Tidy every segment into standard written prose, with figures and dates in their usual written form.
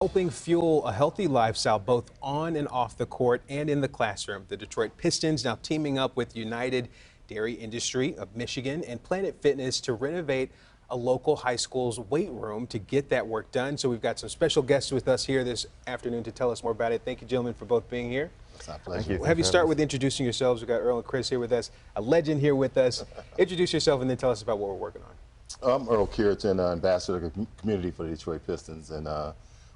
Helping fuel a healthy lifestyle both on and off the court and in the classroom. The Detroit Pistons now teaming up with United Dairy Industry of Michigan and Planet Fitness to renovate a local high school's weight room to get that work done. So we've got some special guests with us here this afternoon to tell us more about it. Thank you, gentlemen, for both being here. It's our pleasure. We'll have you start with introducing yourselves. We've got Earl and Chris here with us, a legend here with us. Introduce yourself and then tell us about what we're working on. I'm Earl Curitan, ambassador to the community for the Detroit Pistons, and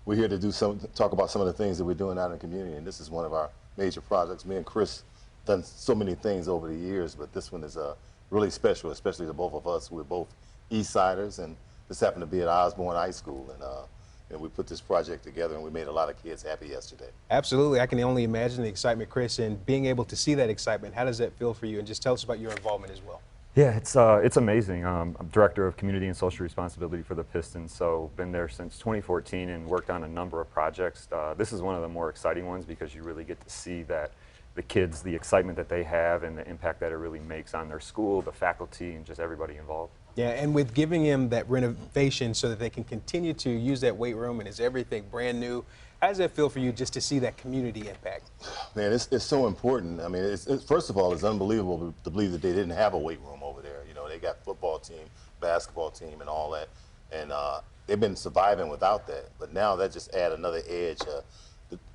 we're here to talk about some of the things that we're doing out in the community, and this is one of our major projects. Me and Chris done so many things over the years, but this one is really special, especially to both of us. We're both East Siders, and this happened to be at Osborn High School, and we put this project together, and we made a lot of kids happy yesterday. Absolutely. I can only imagine the excitement, Chris, and being able to see that excitement. How does that feel for you? And just tell us about your involvement as well. Yeah, it's amazing. I'm director of community and social responsibility for the Pistons, so been there since 2014 and worked on a number of projects. This is one of the more exciting ones because you really get to see that the kids, the excitement that they have and the impact that it really makes on their school, the faculty, and just everybody involved. Yeah, and with giving them that renovation so that they can continue to use that weight room and is everything brand new, how does that feel for you just to see that community impact? Man, it's so important. I mean, first of all, it's unbelievable to believe that they didn't have a weight room over there. You know, they got football team, basketball team, and all that, and they've been surviving without that. But now that just add another edge.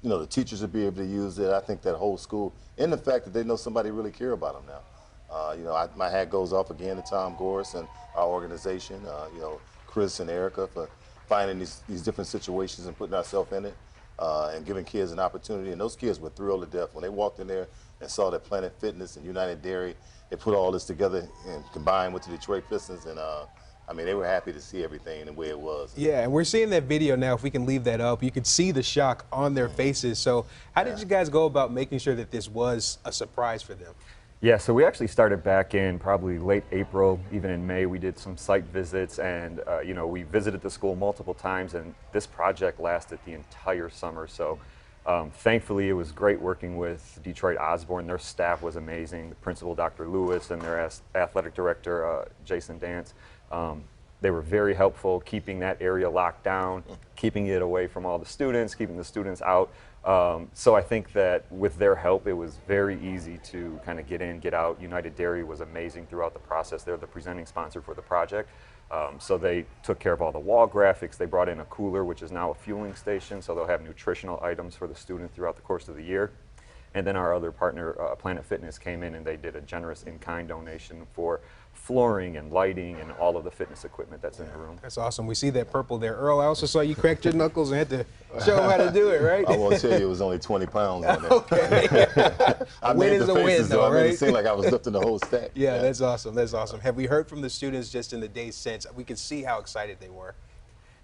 The teachers will be able to use it. I think that whole school, and the fact that they know somebody really care about them now. My hat goes off again to Tom Gorris and our organization. Chris and Erica for finding these different situations and putting ourselves in it. And giving kids an opportunity, and those kids were thrilled to death when they walked in there and saw that Planet Fitness and United Dairy, they put all this together and combined with the Detroit Pistons, and I mean, they were happy to see everything the way it was. Yeah, and we're seeing that video now. If we can leave that up, you could see the shock on their faces. So how did you guys go about making sure that this was a surprise for them? Yeah, so we actually started back in probably late April, even in May. We did some site visits, and we visited the school multiple times, and this project lasted the entire summer. So thankfully, it was great working with Detroit Osborn. Their staff was amazing. The principal, Dr. Lewis, and their athletic director, Jason Dance. They were very helpful, keeping that area locked down, keeping it away from all the students, keeping the students out. So I think that with their help, it was very easy to kind of get in, get out. United Dairy was amazing throughout the process. They're the presenting sponsor for the project. So they took care of all the wall graphics. They brought in a cooler, which is now a fueling station, so they'll have nutritional items for the students throughout the course of the year. And then our other partner, Planet Fitness, came in and they did a generous in-kind donation for flooring and lighting and all of the fitness equipment that's in the room. That's awesome. We see that purple there. Earl, I also saw you cracked your knuckles and had to show them how to do it, right? I won't tell you it was only 20 pounds on there. Okay. I Win made is the a win, faces, though, I made right? it seem like I was lifting the whole stack. Yeah, that's awesome. That's awesome. Have we heard from the students just in the days since? We could see how excited they were.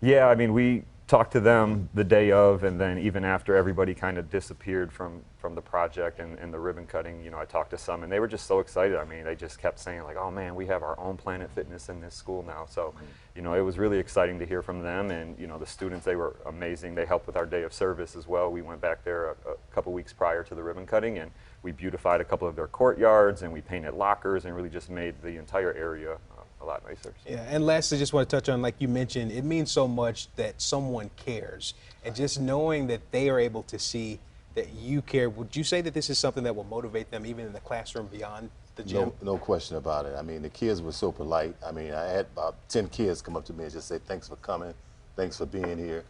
Yeah, I mean, we talked to them the day of, and then even after everybody kind of disappeared from the project and the ribbon cutting, I talked to some, and they were just so excited. I mean, they just kept saying like, oh man, we have our own Planet Fitness in this school now. So, it was really exciting to hear from them, and the students, they were amazing. They helped with our day of service as well. We went back there a couple weeks prior to the ribbon cutting, and we beautified a couple of their courtyards, and we painted lockers, and really just made the entire area a lot nicer. Yeah, and lastly, just want to touch on, like you mentioned, it means so much that someone cares, and just knowing that they are able to see that you care. Would you say that this is something that will motivate them even in the classroom beyond the gym? No question about it. I mean, the kids were so polite. I mean, I had about 10 kids come up to me and just say, thanks for coming, thanks for being here.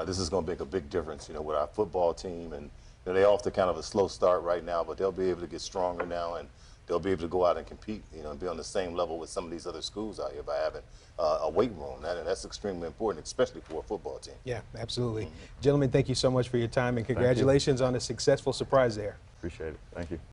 This is going to make a big difference, with our football team, and they're off to kind of a slow start right now, but they'll be able to get stronger now, and they'll be able to go out and compete, and be on the same level with some of these other schools out here by having a weight room. That's extremely important, especially for a football team. Yeah, absolutely. Gentlemen, thank you so much for your time, and congratulations on a successful surprise there. Appreciate it. Thank you.